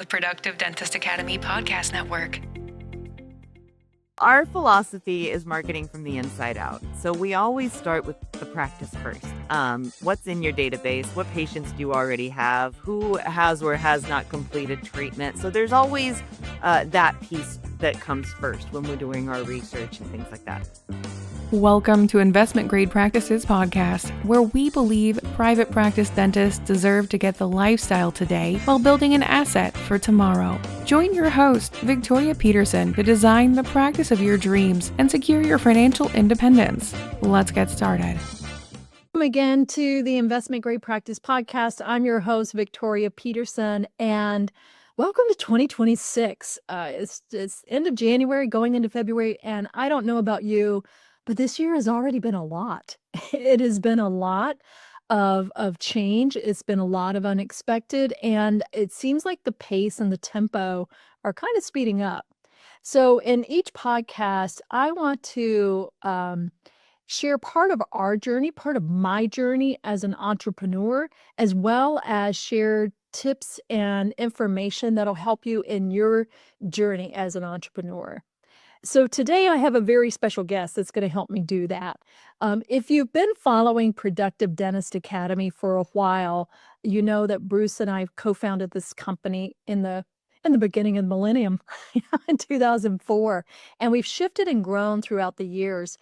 Productive Dentist Academy podcast network. Our philosophy is marketing from the inside out. So we always start with the practice first. What's in your database? What patients do you already have? Who has or has not completed treatment? So there's always that piece that comes first when we're doing our research and things like that. Welcome to Investment Grade Practices podcast, where we believe private practice dentists deserve to get the lifestyle today while building an asset for tomorrow. Join your host, Victoria Peterson, to design the practice of your dreams and secure your financial independence. Let's get started. Welcome again to the Investment Grade Practice podcast. I'm your host, Victoria Peterson, and welcome to 2026. It's end of January, going into February, and I don't know about you, but this year has already been a lot. It has been a lot of change. It's been a lot of unexpected, and it seems like the pace and the tempo are kind of speeding up. So in each podcast, I want to share part of our journey, part of my journey as an entrepreneur, as well as share tips and information that'll help you in your journey as an entrepreneur. So today I have a very special guest that's going to help me do that. If you've been following Productive Dentist Academy for a while, you know that Bruce and I co-founded this company in the beginning of the millennium in 2004, and we've shifted and grown throughout the years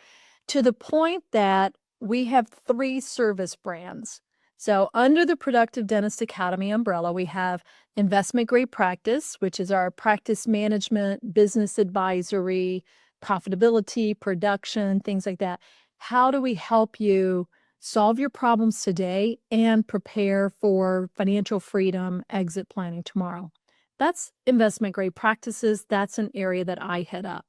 to the point that we have 3 service brands. So under the Productive Dentist Academy umbrella, we have Investment Grade Practice, which is our practice management, business advisory, profitability, production, things like that. How do we help you solve your problems today and prepare for financial freedom, exit planning tomorrow? That's Investment Grade Practices. That's an area that I head up.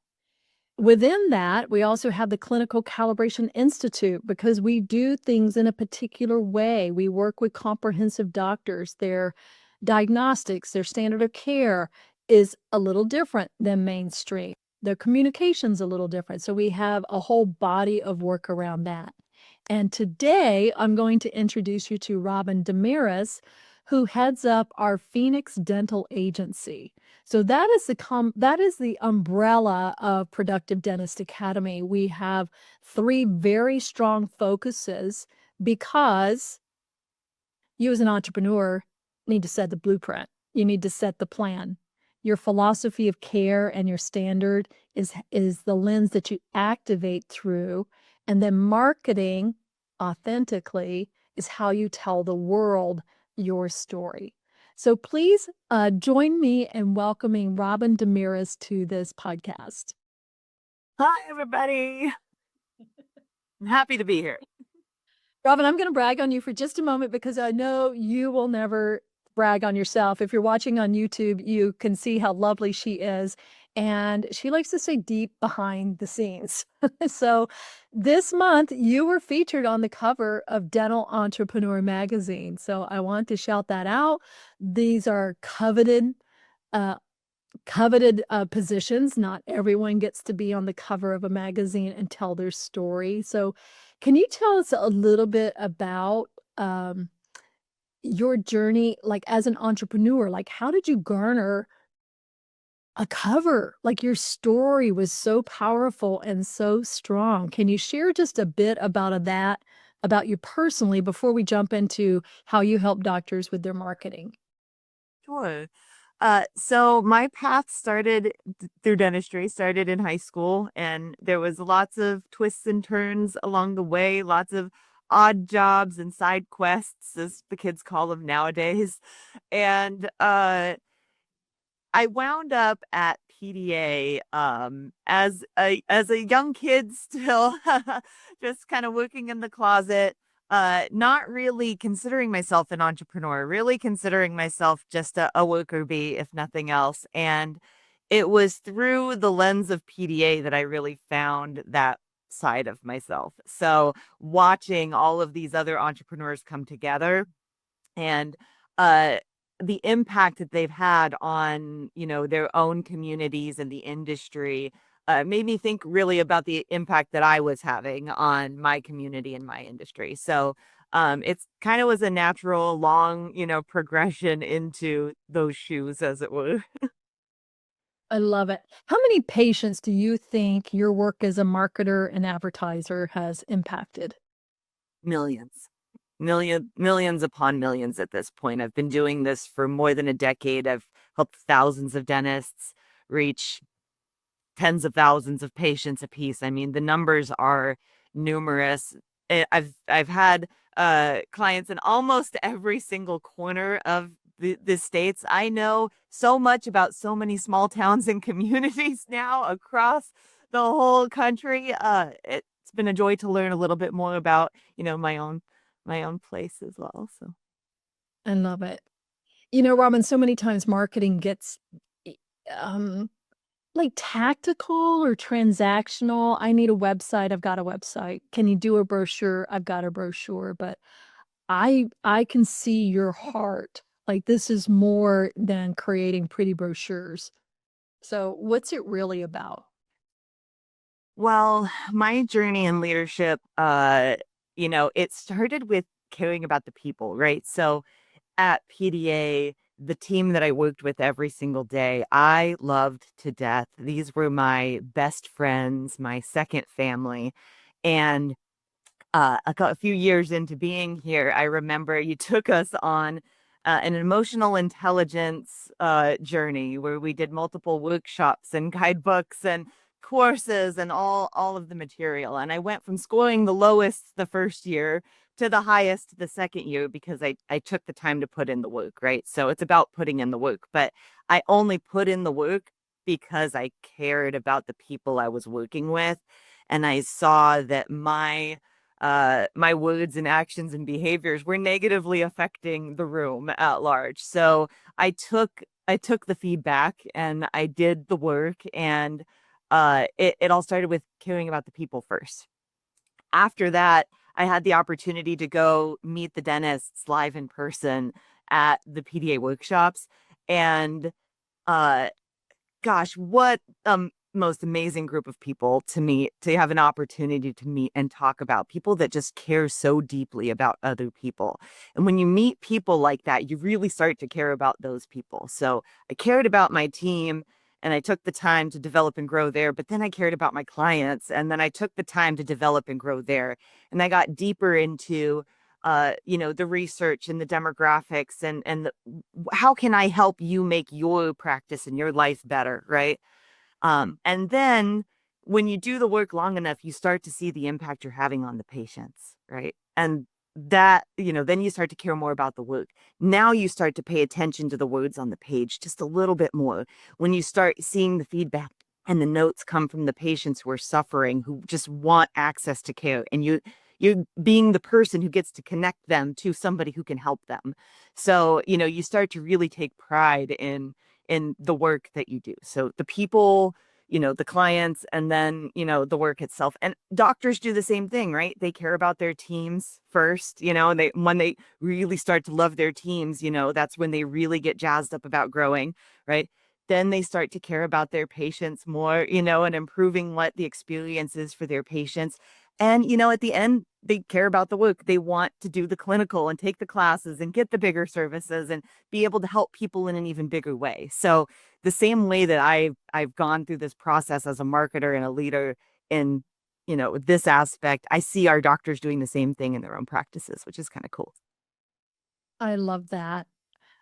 Within that, we also have the Clinical Calibration Institute because we do things in a particular way. We work with comprehensive doctors. Their diagnostics, their standard of care is a little different than mainstream. Their communication's a little different. So we have a whole body of work around that. And today, I'm going to introduce you to Robyn Damaris, who heads up our Phoenix Dental Agency. So that is the umbrella of Productive Dentist Academy. We have 3 very strong focuses because you as an entrepreneur need to set the blueprint. You need to set the plan. Your philosophy of care and your standard is the lens that you activate through, and then marketing authentically is how you tell the world your story. So please join me in welcoming Robyn Damaris to this podcast. Hi, everybody. I'm happy to be here. Robyn, I'm going to brag on you for just a moment because I know you will never brag on yourself. If you're watching on YouTube, you can see how lovely she is. And she likes to stay deep behind the scenes. So this month, you were featured on the cover of Dental Entrepreneur magazine. So I want to shout that out. These are coveted positions. Not everyone gets to be on the cover of a magazine and tell their story. So can you tell us a little bit about your journey, like as an entrepreneur? Like, how did you garner a cover? Like, your story was so powerful and so strong. Can you share just a bit about that, about you personally, before we jump into how you help doctors with their marketing? Sure. So my path started through dentistry, started in high school, and there was lots of twists and turns along the way, lots of odd jobs and side quests, as the kids call them nowadays. And I wound up at PDA as a young kid still, just kind of working in the closet, not really considering myself an entrepreneur, really considering myself just a worker bee, if nothing else. And it was through the lens of PDA that I really found that side of myself. So watching all of these other entrepreneurs come together and the impact that they've had on, their own communities and the industry made me think really about the impact that I was having on my community and my industry. So It's kind of was a natural, long, progression into those shoes, as it were. I love it. How many patients do you think your work as a marketer and advertiser has impacted? Millions. Millions upon millions at this point. I've been doing this for more than a decade. I've helped thousands of dentists reach tens of thousands of patients apiece. I mean, the numbers are numerous. I've had clients in almost every single corner of the states. I know so much about so many small towns and communities now across the whole country. It's been a joy to learn a little bit more about, my own place as well. So I love it. Robin, so many times marketing gets e- um like tactical or transactional. I need a website, I've got a website. Can you do a brochure? I've got a brochure. But I can see your heart. Like this is more than creating pretty brochures. So what's it really about? well, my journey in leadership, it started with caring about the people, right? So at PDA, the team that I worked with every single day, I loved to death. These were my best friends, my second family. And a few years into being here, I remember you took us on an emotional intelligence journey where we did multiple workshops and guidebooks and courses and all of the material. And I went from scoring the lowest the first year to the highest the second year because I took the time to put in the work, right? So it's about putting in the work, but I only put in the work because I cared about the people I was working with. And I saw that my words and actions and behaviors were negatively affecting the room at large. So I took the feedback and I did the work, and it all started with caring about the people first. After that, I had the opportunity to go meet the dentists live in person at the PDA workshops. And uh gosh, what most amazing group of people to meet, to have an opportunity to meet and talk about people that just care so deeply about other people. And when you meet people like that, you really start to care about those people. So I cared about my team and I took the time to develop and grow there, but then I cared about my clients and then I took the time to develop and grow there. And I got deeper into the research and the demographics and how can I help you make your practice and your life better, right? And then when you do the work long enough, you start to see the impact you're having on the patients, right? And then you start to care more about the work. Now you start to pay attention to the words on the page just a little bit more. When you start seeing the feedback and the notes come from the patients who are suffering, who just want access to care, and you're being the person who gets to connect them to somebody who can help them. So, you start to really take pride in the work that you do. So the people, the clients, and then, the work itself. And doctors do the same thing, right? They care about their teams first, and when they really start to love their teams, that's when they really get jazzed up about growing, right? Then they start to care about their patients more, and improving what the experience is for their patients. And, at the end, they care about the work. They want to do the clinical and take the classes and get the bigger services and be able to help people in an even bigger way. So the same way that I've gone through this process as a marketer and a leader in, this aspect, I see our doctors doing the same thing in their own practices, which is kind of cool. I love that.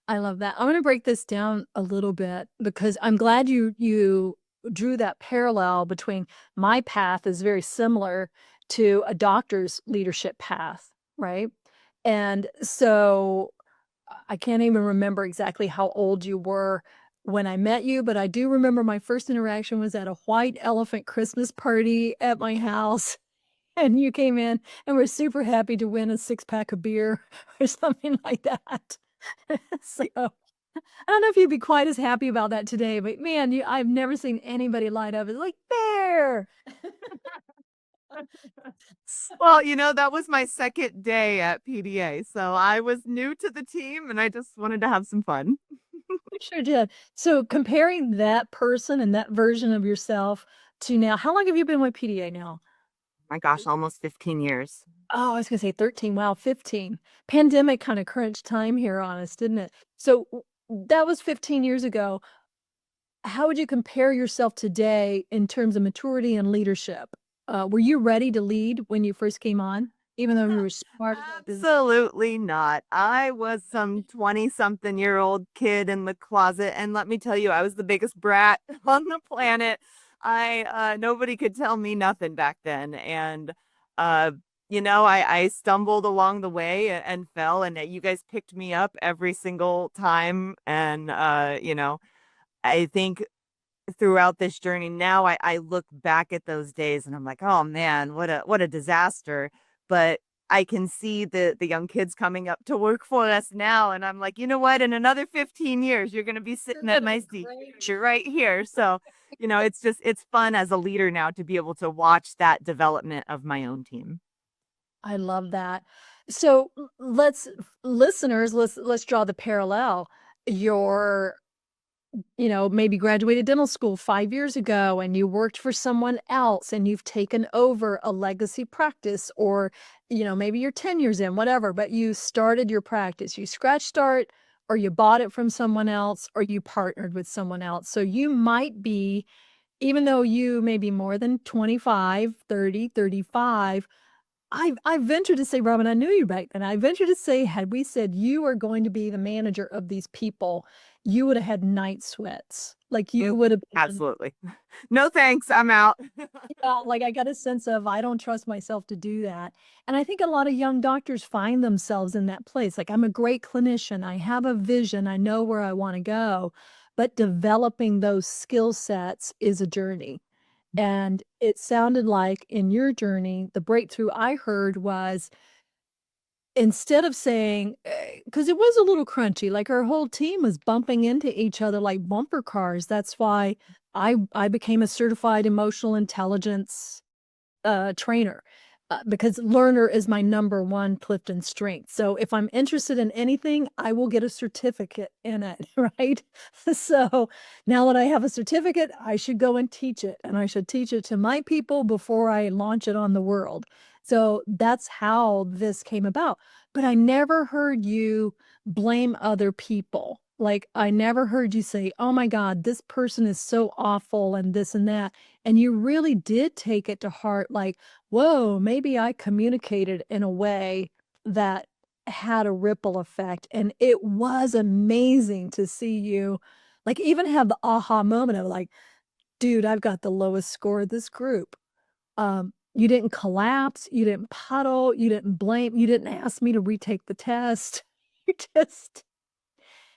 I love that. I'm gonna break this down a little bit because I'm glad you drew that parallel between my path is very similar to a doctor's leadership path, right? And so I can't even remember exactly how old you were when I met you, but I do remember my first interaction was at a white elephant Christmas party at my house. And you came in and were super happy to win a six-pack of beer or something like that. So I don't know if you'd be quite as happy about that today, but man, I've never seen anybody light up. It's like, "Bear!" Well, that was my second day at PDA. So I was new to the team and I just wanted to have some fun. You sure did. So comparing that person and that version of yourself to now, how long have you been with PDA now? My gosh, almost 15 years. Oh, I was gonna say 13. Wow, 15. Pandemic kind of crunched time here on us, didn't it? So that was 15 years ago. How would you compare yourself today in terms of maturity and leadership? Were you ready to lead when you first came on, even though you were smart about business? Absolutely not. I was some 20-something-year-old kid in the closet, and let me tell you, I was the biggest brat on the planet. Nobody could tell me nothing back then, and, uh, I stumbled along the way and fell, and you guys picked me up every single time, and, I think throughout this journey now I look back at those days and I'm like, "Oh man, what a disaster." But I can see the young kids coming up to work for us now and I'm like, "You know what? In another 15 years, you're going to be You're sitting at gonna my be seat. great. You're right here." So, it's fun as a leader now to be able to watch that development of my own team. I love that. So let's listeners, let's draw the parallel. You're maybe graduated dental school 5 years ago and you worked for someone else and you've taken over a legacy practice or, maybe you're 10 years in, whatever, but you started your practice. You scratch start or you bought it from someone else or you partnered with someone else. So you might be, even though you may be more than 25, 30, 35. I venture to say, Robin, I knew you back then. I venture to say, had we said you are going to be the manager of these people, you would have had night sweats. Like you Mm, would have been, absolutely. No thanks, I'm out. yeah, like I got a sense of I don't trust myself to do that. And I think a lot of young doctors find themselves in that place. Like I'm a great clinician. I have a vision. I know where I want to go. But developing those skill sets is a journey. And it sounded like in your journey, the breakthrough I heard was instead of saying, because it was a little crunchy, like our whole team was bumping into each other like bumper cars. That's why I became a certified emotional intelligence trainer, because learner is my number one Clifton strength. So if I'm interested in anything, I will get a certificate in it, right? So now that I have a certificate, I should go and teach it, and I should teach it to my people before I launch it on the world. So that's how this came about. But I never heard you blame other people. Like, I never heard you say, oh my God, this person is so awful and this and that. And you really did take it to heart, like, whoa, maybe I communicated in a way that had a ripple effect. And it was amazing to see you, like, even have the aha moment of, like, dude, I've got the lowest score of this group. You didn't collapse, you didn't puddle, you didn't blame, you didn't ask me to retake the test. You just,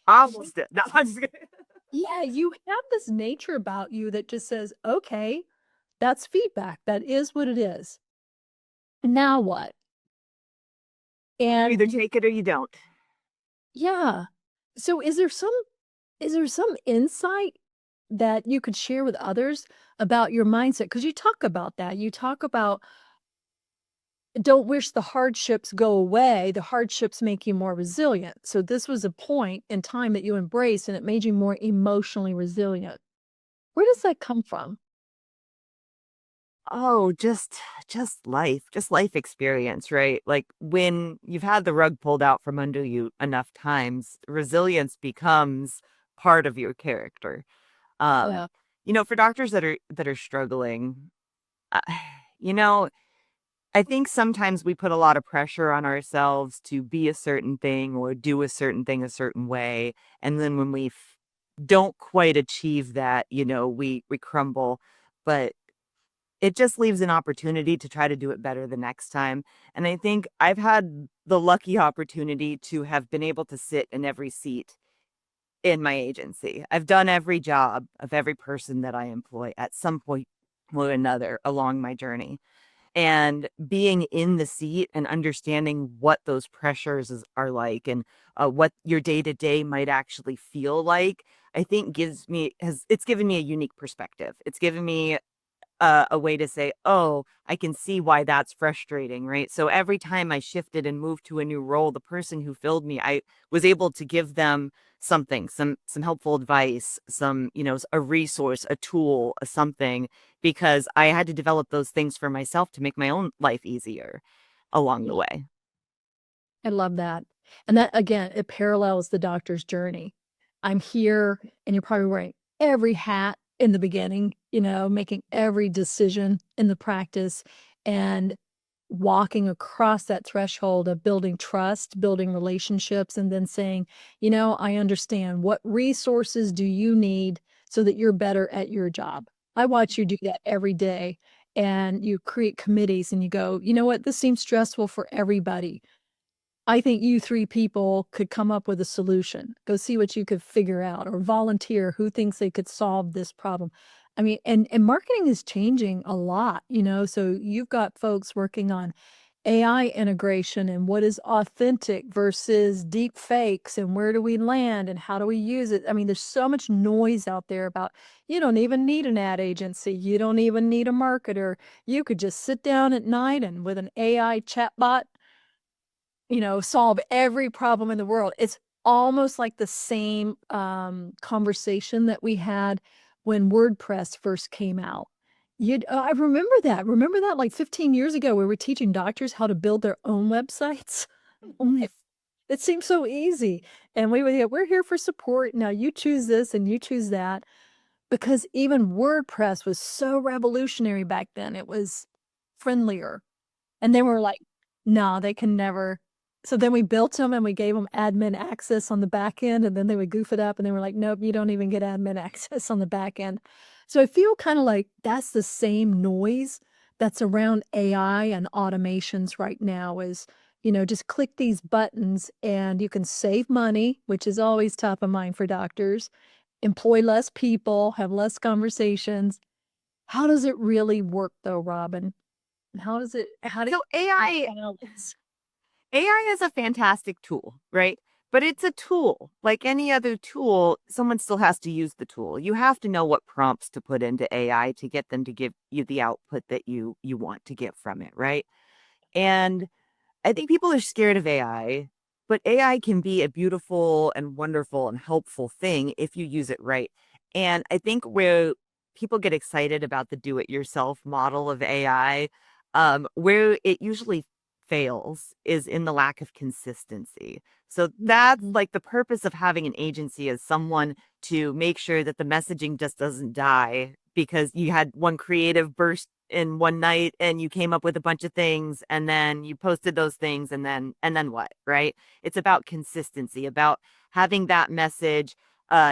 Almost did. No, I'm just kidding. yeah, you have this nature about you that just says, okay, that's feedback. That is what it is. Now what? You And either take it or you don't. yeah. So is there some insight that you could share with others about your mindset? Because you talk about that. You talk about don't wish the hardships go away. The hardships make you more resilient. So this was a point in time that you embraced and it made you more emotionally resilient. Where does that come from? Oh, just life experience, right? Like when you've had the rug pulled out from under you enough times, resilience becomes part of your character. Oh, Um, yeah. for doctors that are struggling, uh, you know, I think sometimes we put a lot of pressure on ourselves to be a certain thing or do a certain thing a certain way, and then when we don't quite achieve that, we crumble. But it just leaves an opportunity to try to do it better the next time. And I think I've had the lucky opportunity to have been able to sit in every seat in my agency. I've done every job of every person that I employ at some point or another along my journey. And being in the seat and understanding what those pressures are like and what your day to day might actually feel like, I think it's given me a unique perspective. It's given me a way to say, oh, I can see why that's frustrating, right? So every time I shifted and moved to a new role, the person who filled me, I was able to give them something, some helpful advice, some, a resource, a tool, a something, because I had to develop those things for myself to make my own life easier along the Yeah. way. I love that. And that, again, it parallels the doctor's journey. I'm here, and you're probably wearing every hat in the beginning, making every decision in the practice and walking across that threshold of building trust, building relationships, and then saying, I understand. What resources do you need so that you're better at your job? I watch you do that every day. And you create committees and you go, you know what? This seems stressful for everybody. I think you 3 people could come up with a solution. Go see what you could figure out or volunteer who thinks they could solve this problem. I mean, and marketing is changing a lot, so you've got folks working on AI integration and what is authentic versus deep fakes and where do we land and how do we use it? I mean, there's so much noise out there about you don't even need an ad agency. You don't even need a marketer. You could just sit down at night and with an AI chatbot solve every problem in the world. It's almost like the same, conversation that we had when WordPress first came out. I remember that. Remember that, like, 15 years ago, we were teaching doctors how to build their own websites? Only it seemed so easy, and we would, "Yeah, we're here for support. Now you choose this and you choose that." Because even WordPress was so revolutionary back then. It was friendlier. And they were like, "No, they can never." So then we built them and we gave them admin access on the back end, and then they would goof it up, and they were like, "Nope, you don't even get admin access on the back end." So I feel kinda like that's the same noise that's around AI and automations right now is, just click these buttons and you can save money, which is always top of mind for doctors, employ less people, have less conversations. How does it really work though, Robin? How do So AI balance? AI is a fantastic tool, right? But it's a tool. Like any other tool, someone still has to use the tool. You have to know what prompts to put into AI to get them to give you the output that you want to get from it, right? And I think people are scared of AI, but AI can be a beautiful and wonderful and helpful thing if you use it right. And I think where people get excited about the do-it-yourself model of AI, where it usually fails is in the lack of consistency. So that's Mhm. like the purpose of having an agency as someone to make sure that the messaging just doesn't die because you had one creative burst in one night and you came up with a bunch of things and then you posted those things and then what, right? It's about consistency, about having that message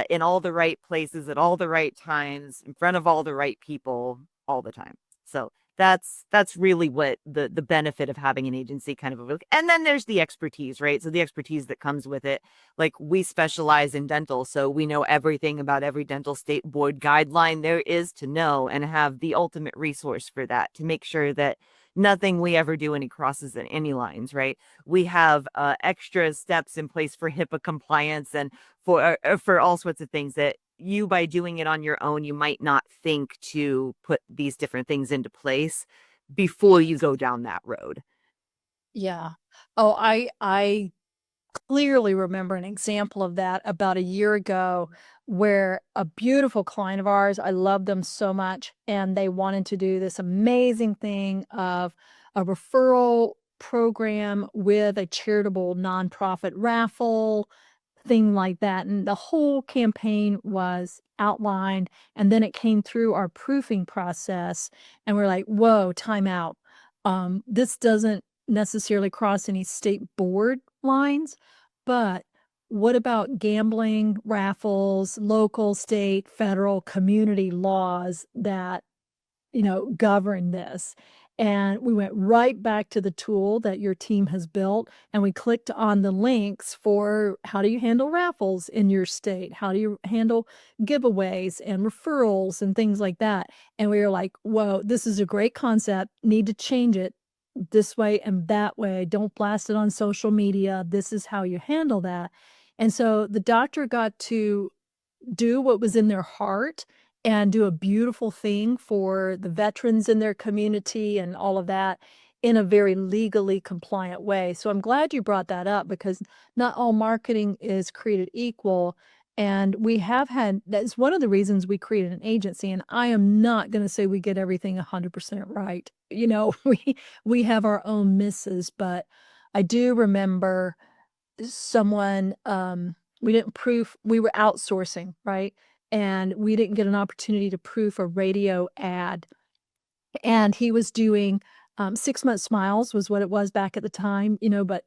in all the right places at all the right times in front of all the right people all the time. So that's really what the benefit of having an agency kind of overlook. And then there's the expertise, right? So the expertise that comes with it. Like we specialize in dental, so we know everything about every dental state board guideline there is to know and have the ultimate resource for that to make sure that nothing we ever do any crosses in any lines, right? We have extra steps in place for HIPAA compliance and for all sorts of things that you by doing it on your own, you might not think to put these different things into place before you go down that road. Yeah. Oh, I clearly remember an example of that about a year ago where a beautiful client of ours, I love them so much, and they wanted to do this amazing thing of a referral program with a charitable nonprofit raffle, thing like that, and the whole campaign was outlined, and then it came through our proofing process, and we're like, "Whoa, time out. This doesn't necessarily cross any state board lines, but what about gambling, raffles, local, state, federal, community laws that govern this?" And we went right back to the tool that your team has built, and we clicked on the links for how do you handle raffles in your state? How do you handle giveaways and referrals and things like that? And we were like, whoa, this is a great concept. Need to change it this way and that way. Don't blast it on social media. This is how you handle that. And so the doctor got to do what was in their heart and do a beautiful thing for the veterans in their community and all of that. in a very legally compliant way. So I'm glad you brought that up, because not all marketing is created equal. And we have had, that's one of the reasons we created an agency. And I am not going to say we get everything 100% right. We have our own misses, but I do remember someone, we were outsourcing, right? And we didn't get an opportunity to proof a radio ad. And he was doing 6-month smiles was what it was back at the time, but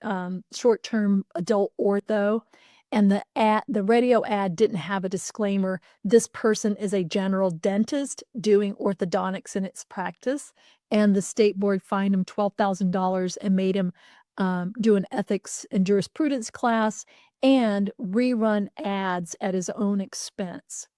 short-term adult ortho. And the radio ad didn't have a disclaimer. This person is a general dentist doing orthodontics in its practice. And the state board fined him $12,000 and made him do an ethics and jurisprudence class and rerun ads at his own expense.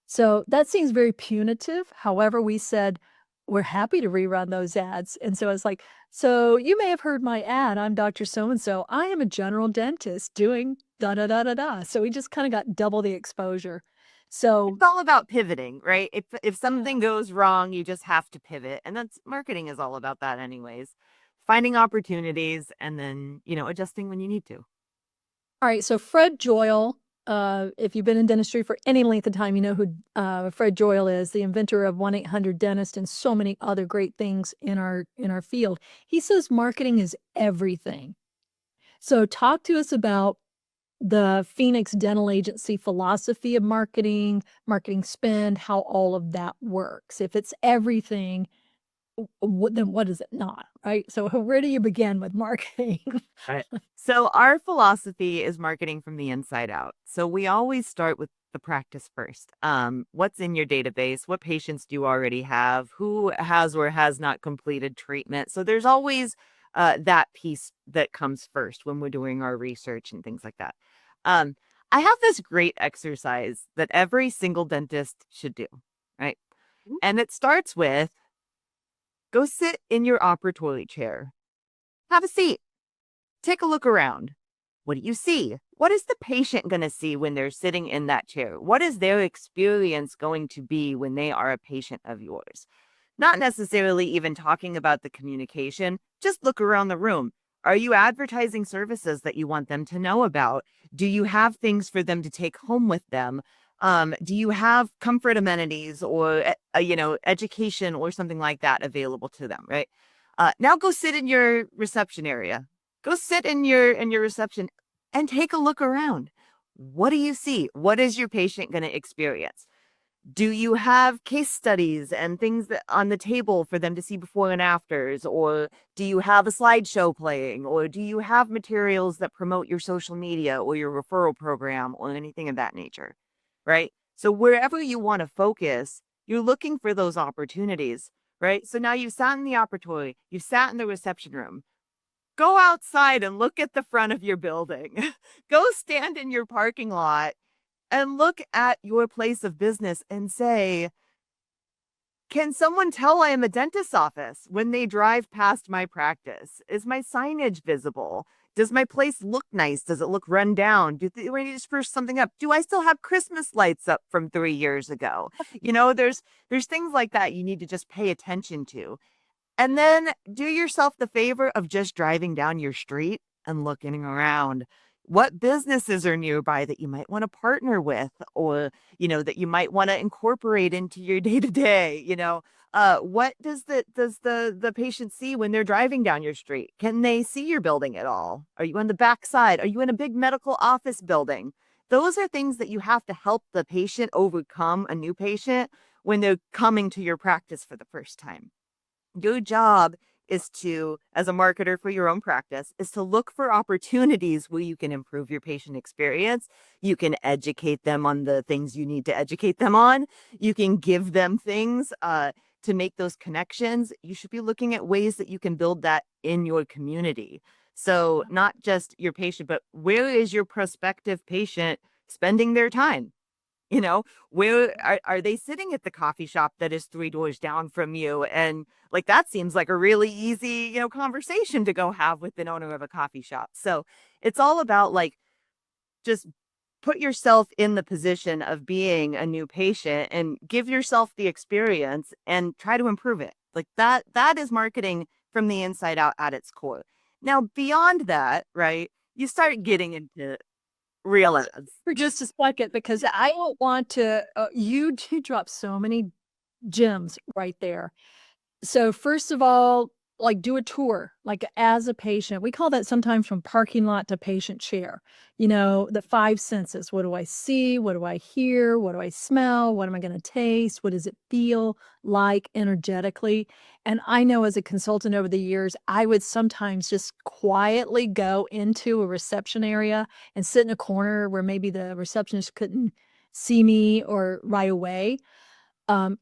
So that seems very punitive. However, we said we're happy to rerun those ads. And so it's like, so you may have heard my ad. I'm Dr. So-and-so. I am a general dentist doing da da da da da. So we just kind of got double the exposure. So It's all about pivoting, right? If something goes wrong, you just have to pivot. And that's marketing is all about that anyways. Finding opportunities and then, adjusting when you need to. all right, so Fred Joyle, if you've been in dentistry for any length of time, you know who Fred Joyle is, the inventor of 1-800-DENTIST and so many other great things in our field. He says marketing is everything. So talk to us about the Phoenix Dental Agency philosophy of marketing spend, how all of that works. If it's everything, then what is it not, right? So where do you begin with marketing? Right. So our philosophy is marketing from the inside out. So we always start with the practice first. What's in your database? What patients do you already have? Who has or has not completed treatment? So there's always that piece that comes first when we're doing our research and things like that. I have this great exercise that every single dentist should do, right? And it starts with, go sit in your operatory chair. Have a seat. Take a look around. What do you see? What is the patient going to see when they're sitting in that chair? What is their experience going to be when they are a patient of yours? Not necessarily even talking about the communication. Just look around the room. Are you advertising services that you want them to know about? Do you have things for them to take home with them? Do you have comfort amenities or, education or something like that available to them, right? Now go sit in your reception area. Go sit in your reception and take a look around. What do you see? What is your patient going to experience? Do you have case studies and things on the table for them to see before and afters? Or do you have a slideshow playing? Or do you have materials that promote your social media or your referral program or anything of that nature? Right? So wherever you want to focus, you're looking for those opportunities, right? So now you've sat in the operatory, you've sat in the reception room. Go outside and look at the front of your building. Go stand in your parking lot and look at your place of business and say, can someone tell I am a dentist's office when they drive past my practice? Is my signage visible? Does my place look nice? Does it look run down? Do I need to spruce something up? Do I still have Christmas lights up from 3 years ago? There's things like that you need to just pay attention to. And then do yourself the favor of just driving down your street and looking around. What businesses are nearby that you might want to partner with or, that you might want to incorporate into your day-to-day, what does the patient see when they're driving down your street? Can they see your building at all? Are you on the back side? Are you in a big medical office building? Those are things that you have to help the patient overcome a new patient when they're coming to your practice for the first time. Your job is to, as a marketer for your own practice, is to look for opportunities where you can improve your patient experience. You can educate them on the things you need to educate them on. You can give them things to make those connections. You should be looking at ways that you can build that in your community. So not just your patient, but where is your prospective patient spending their time? Where are they sitting at the coffee shop that is 3 doors down from you? And that seems like a really easy, conversation to go have with an owner of a coffee shop. So it's all about just put yourself in the position of being a new patient and give yourself the experience and try to improve it. That is marketing from the inside out at its core. Now, beyond that, right, you start getting into real ads. For just a second, because I don't want to, you drop so many gems right there. So first of all, like do a tour, like as a patient. We call that sometimes from parking lot to patient chair. The five senses. What do I see? What do I hear? What do I smell? What am I going to taste? What does it feel like energetically? And I know as a consultant over the years, I would sometimes just quietly go into a reception area and sit in a corner where maybe the receptionist couldn't see me or right away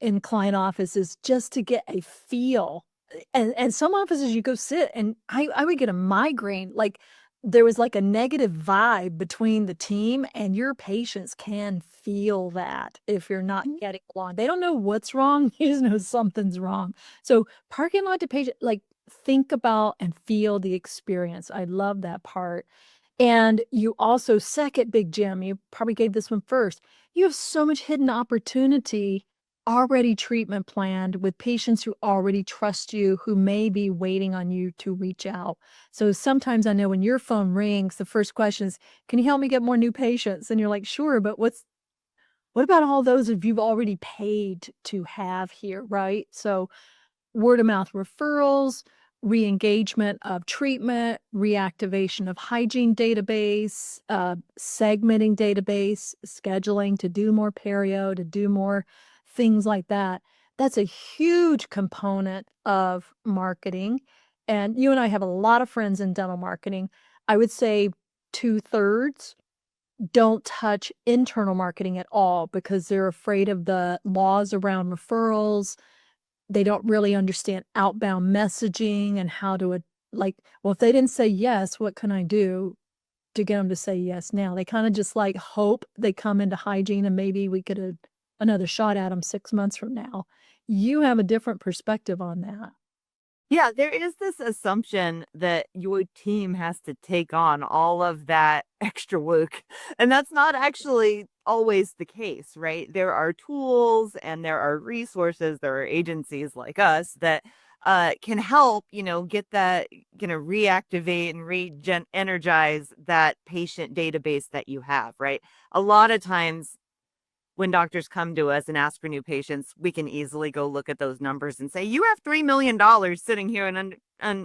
in client offices just to get a feel. And some offices you go sit and I would get a migraine. Like there was like a negative vibe between the team and your patients can feel that if you're not getting along. They don't know what's wrong. They just know something's wrong. So parking lot to patient, like think about and feel the experience. I love that part. And you also, second big gem, you probably gave this one first. You have so much hidden opportunity already treatment planned with patients who already trust you, who may be waiting on you to reach out. So sometimes I know when your phone rings, the first question is, can you help me get more new patients? And you're like, sure, but what about all those that you've already paid to have here, right? So word of mouth referrals, re-engagement of treatment, reactivation of hygiene database, segmenting database, scheduling to do more perio, to do more things like that. That's a huge component of marketing. And you and I have a lot of friends in dental marketing. I would say 2/3 don't touch internal marketing at all because they're afraid of the laws around referrals. They don't really understand outbound messaging and how to, like, well, if they didn't say yes, what can I do to get them to say yes now? They kind of just like hope they come into hygiene and maybe we get another shot at them 6 months from now. You have a different perspective on that. Yeah, there is this assumption that your team has to take on all of that extra work. And that's not actually always the case, right? There are tools and there are resources, there are agencies like us that can help, get that, reactivate and energize that patient database that you have, right? A lot of times when doctors come to us and ask for new patients, we can easily go look at those numbers and say, you have $3 million sitting here in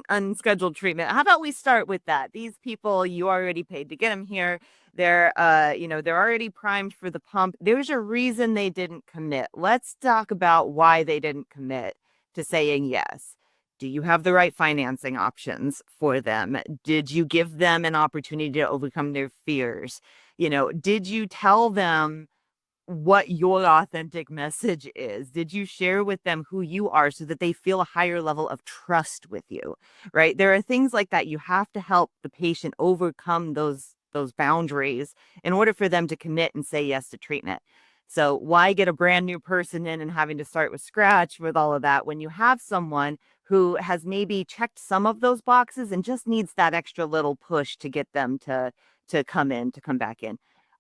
unscheduled treatment. How about we start with that? These people, you already paid to get them here. They're, they're already primed for the pump. There's a reason they didn't commit. Let's talk about why they didn't commit to saying yes. Do you have the right financing options for them? Did you give them an opportunity to overcome their fears? Did you tell them what your authentic message is? Did you share with them who you are so that they feel a higher level of trust with you, right? There are things like that. You have to help the patient overcome those boundaries in order for them to commit and say yes to treatment. So why get a brand new person in and having to start with scratch with all of that when you have someone who has maybe checked some of those boxes and just needs that extra little push to get them to come back in.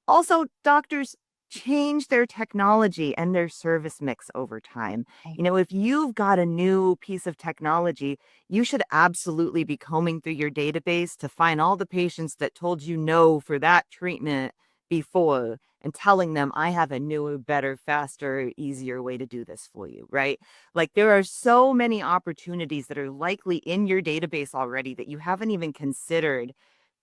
Also, doctors change their technology and their service mix over time. If you've got a new piece of technology, you should absolutely be combing through your database to find all the patients that told you no for that treatment before and telling them, I have a newer, better, faster, easier way to do this for you, right? Like there are so many opportunities that are likely in your database already that you haven't even considered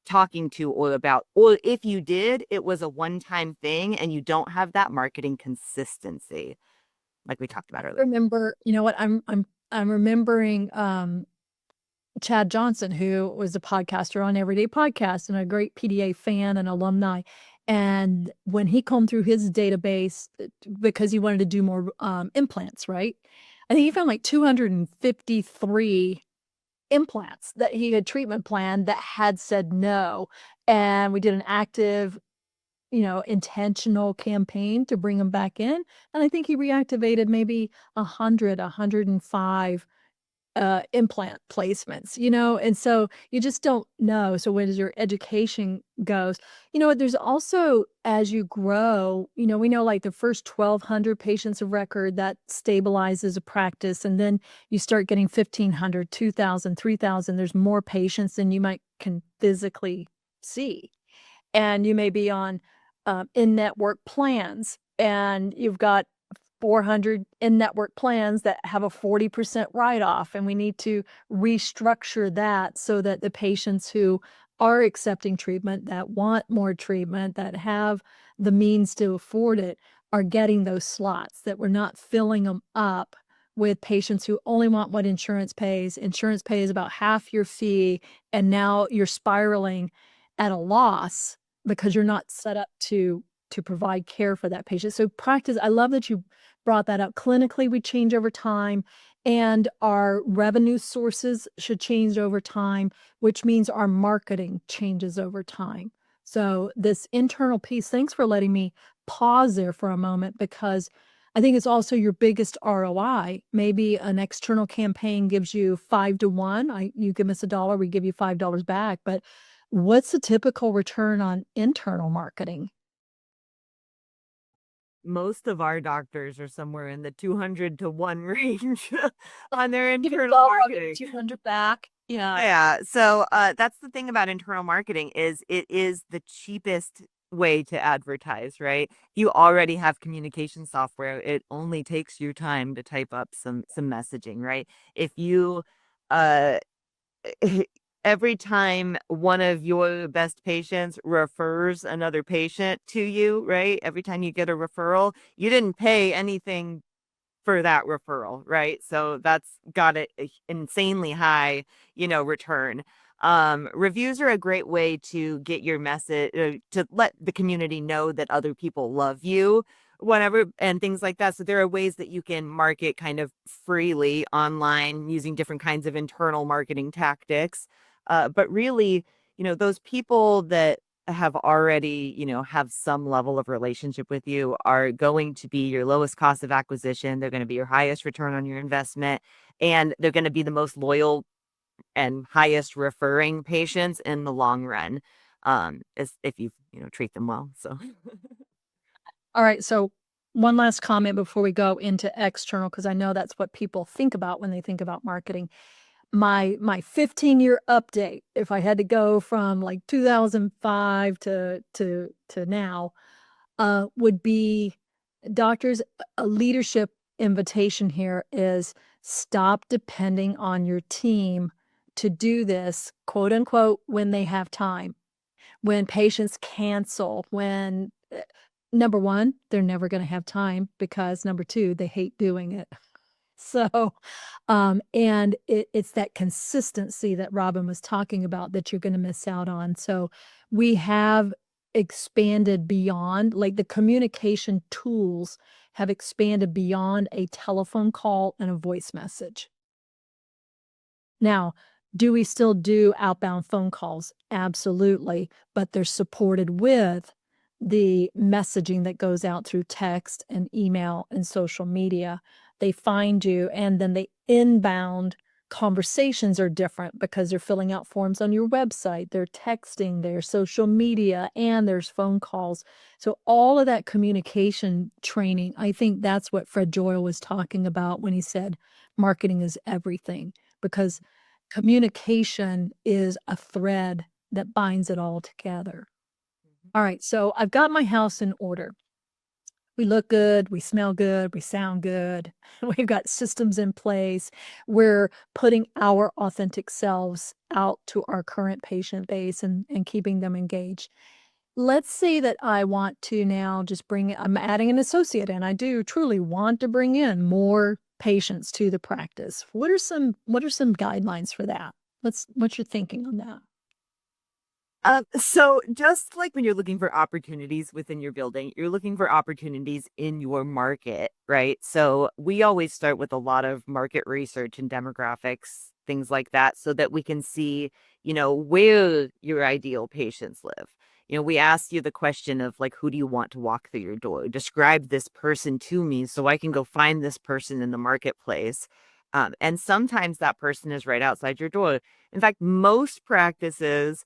talking to or about, or if you did, it was a one-time thing and you don't have that marketing consistency like we talked about earlier. Remember, you know what? I'm remembering Chad Johnson, who was a podcaster on Everyday Podcast and a great PDA fan and alumni. And when he combed through his database because he wanted to do more implants, right? I think he found like 253 implants that he had treatment planned that had said no. And we did an active, intentional campaign to bring them back in. And I think he reactivated maybe 105 implant placements, and so you just don't know. So as your education goes, there's also, as you grow, we know like the first 1,200 patients of record that stabilizes a practice, and then you start getting 1,500, 2,000, 3,000. There's more patients than you might can physically see, and you may be on in-network plans, and you've got 400 in-network plans that have a 40% write-off, and we need to restructure that so that the patients who are accepting treatment, that want more treatment, that have the means to afford it, are getting those slots, that we're not filling them up with patients who only want what insurance pays. Insurance pays about half your fee, and now you're spiraling at a loss because you're not set up to provide care for that patient. So practice, I love that you brought that up. Clinically, we change over time, and our revenue sources should change over time, which means our marketing changes over time. So this internal piece, thanks for letting me pause there for a moment, because I think it's also your biggest ROI. Maybe an external campaign gives you 5 to 1. You give us $1, we give you $5 back. But what's the typical return on internal marketing? Most of our doctors are somewhere in the 200 to 1 range on their Give you internal $1, I'll give you marketing. 200 back. Yeah. Yeah. So that's the thing about internal marketing is it is the cheapest way to advertise, right? You already have communication software. It only takes you time to type up some messaging, right? If you uh every time one of your best patients refers another patient to you, right? Every time you get a referral, you didn't pay anything for that referral, right? So that's got an insanely high, return. Reviews are a great way to get your message, to let the community know that other people love you, whatever, and things like that. So there are ways that you can market kind of freely online using different kinds of internal marketing tactics. But really, those people that have already, have some level of relationship with you are going to be your lowest cost of acquisition. They're going to be your highest return on your investment, and they're going to be the most loyal and highest referring patients in the long run. As if you, treat them well. So All right. So one last comment before we go into external, because I know that's what people think about when they think about marketing. My 15-year update, if I had to go from like 2005 to now, would be doctors. A leadership invitation here is stop depending on your team to do this, quote unquote, when they have time, when patients cancel, when number one, they're never going to have time, because number two, they hate doing it. So, and it's that consistency that Robyn was talking about that you're going to miss out on. So we have expanded beyond, like, the communication tools have expanded beyond a telephone call and a voice message. Now, do we still do outbound phone calls? Absolutely, but they're supported with the messaging that goes out through text and email and social media. They find you, and then the inbound conversations are different because they're filling out forms on your website, they're texting, there's social media, and there's phone calls. So all of that communication training, I think that's what Fred Joyle was talking about when he said marketing is everything, because communication is a thread that binds it all together. All right, so I've got my house in order. We look good, we smell good, we sound good. We've got systems in place. We're putting our authentic selves out to our current patient base and keeping them engaged. Let's say that I want to now just I'm adding an associate, and I do truly want to bring in more patients to the practice. What are some guidelines for that? What's your thinking on that? So just like when you're looking for opportunities within your building, you're looking for opportunities in your market, right? So we always start with a lot of market research and demographics, things like that, so that we can see, where your ideal patients live. We ask you the question of like, who do you want to walk through your door? Describe this person to me so I can go find this person in the marketplace. And sometimes that person is right outside your door. In fact, most practices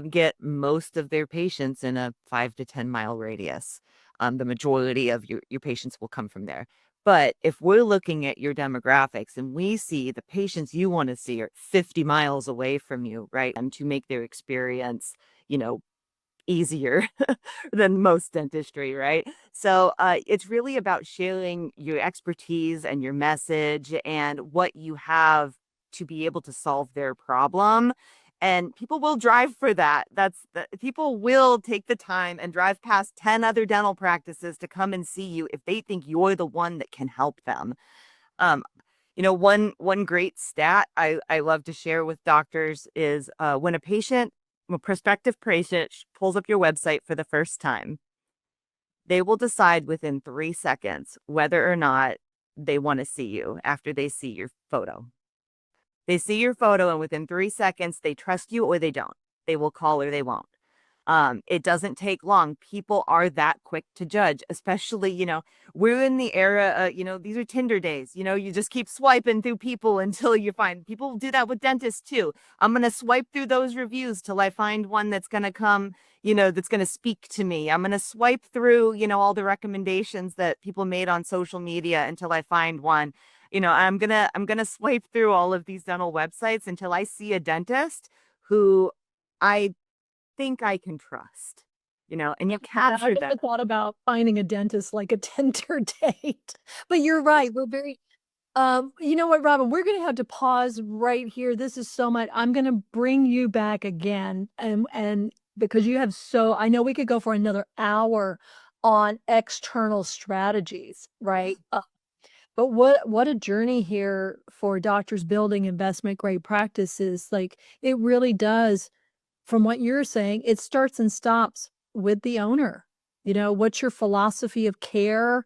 get most of their patients in a 5 to 10 mile radius. The majority of your patients will come from there. But if we're looking at your demographics and we see the patients you want to see are 50 miles away from you, right? And to make their experience, easier than most dentistry, right? So it's really about sharing your expertise and your message and what you have to be able to solve their problem. And people will drive for that. People will take the time and drive past 10 other dental practices to come and see you if they think you're the one that can help them. Um, one great stat I love to share with doctors is when a prospective patient pulls up your website for the first time, they will decide within 3 seconds whether or not they want to see you after they see your photo. They see your photo, and within 3 seconds, they trust you or they don't. They will call or they won't. It doesn't take long. People are that quick to judge, especially, we're in the era, these are Tinder days, you just keep swiping through people until you find people do that with dentists too. I'm going to swipe through those reviews till I find one that's going to come, that's going to speak to me. I'm going to swipe through, all the recommendations that people made on social media until I find one. I'm going to swipe through all of these dental websites until I see a dentist who I think I can trust, and you I capture never that. thought about finding a dentist like a Tinder date, but you're right. We're very you know what, Robyn, we're gonna have to pause right here. This is so much. I'm gonna bring you back again, and because you have I know we could go for another hour on external strategies, right? But what a journey here for doctors building investment grade practices. Like it really does, from what you're saying, it starts and stops with the owner. What's your philosophy of care?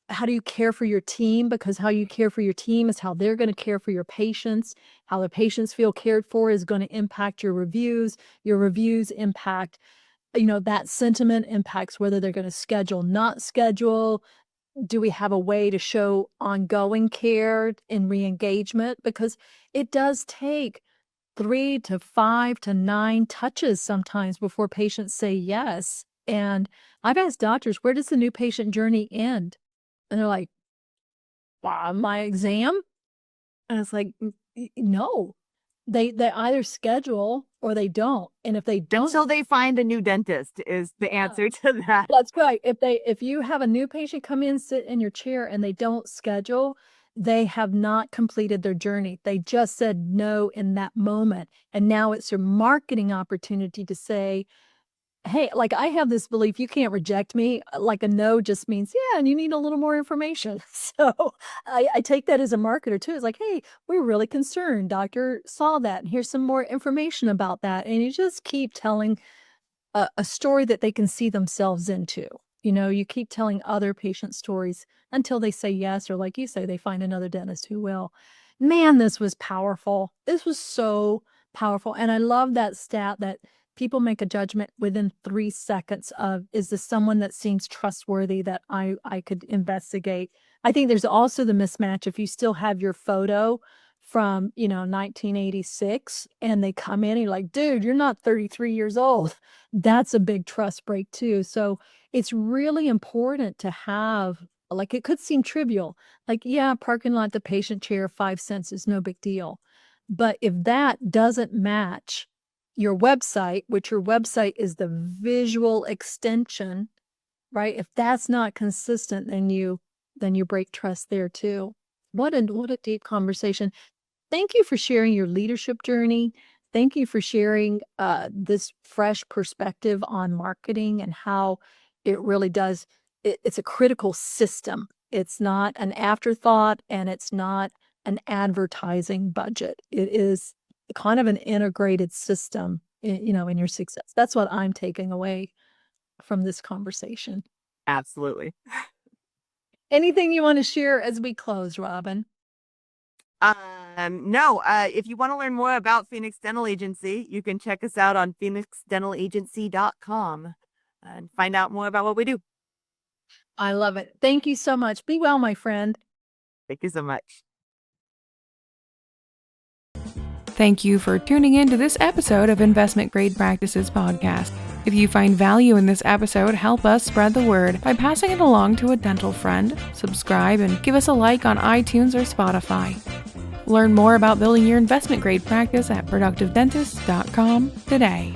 How do you care for your team? Because how you care for your team is how they're going to care for your patients. How the patients feel cared for is going to impact your reviews. Your reviews impact, that sentiment impacts whether they're going to schedule, not schedule. Do we have a way to show ongoing care and re-engagement? Because it does take 3 to 5 to 9 touches sometimes before patients say yes. And I've asked doctors, where does the new patient journey end? And they're like, my exam? And it's like, no. They either schedule or they don't. And if they don't, Until they find a new dentist is the yeah, answer to that. that's right. If you have a new patient come in, sit in your chair, and they don't schedule, they have not completed their journey. They just said no in that moment. And now it's your marketing opportunity to say, hey, like I have this belief you can't reject me. Like a no just means, yeah, and you need a little more information. So I take that as a marketer too. It's like, hey, we're really concerned. Doctor saw that, and here's some more information about that. And you just keep telling a story that they can see themselves into. You keep telling other patient stories until they say yes, or like you say, they find another dentist who will. Man, this was powerful. This was so powerful. And I love that stat that people make a judgment within 3 seconds of, is this someone that seems trustworthy that I could investigate? I think there's also the mismatch if you still have your photo from 1986 and they come in and you're like, dude, you're not 33 years old. That's a big trust break too. So it's really important to have, like, it could seem trivial, like, yeah, parking lot, the patient chair, 5 cents is no big deal. But if that doesn't match your website, which your website is the visual extension, right? If that's not consistent, then you break trust there too. What a deep conversation. Thank you for sharing your leadership journey. Thank you for sharing this fresh perspective on marketing and how it really does. It's a critical system. It's not an afterthought, and it's not an advertising budget. It is kind of an integrated system, in your success. That's what I'm taking away from this conversation. Absolutely. Anything you want to share as we close, Robyn? No, if you want to learn more about Phoenix Dental Agency, you can check us out on phoenixdentalagency.com and find out more about what we do. I love it. Thank you so much. Be well, my friend. Thank you so much. Thank you for tuning in to this episode of Investment Grade Practices Podcast. If you find value in this episode, help us spread the word by passing it along to a dental friend, subscribe, and give us a like on iTunes or Spotify. Learn more about building your investment grade practice at productivedentist.com today.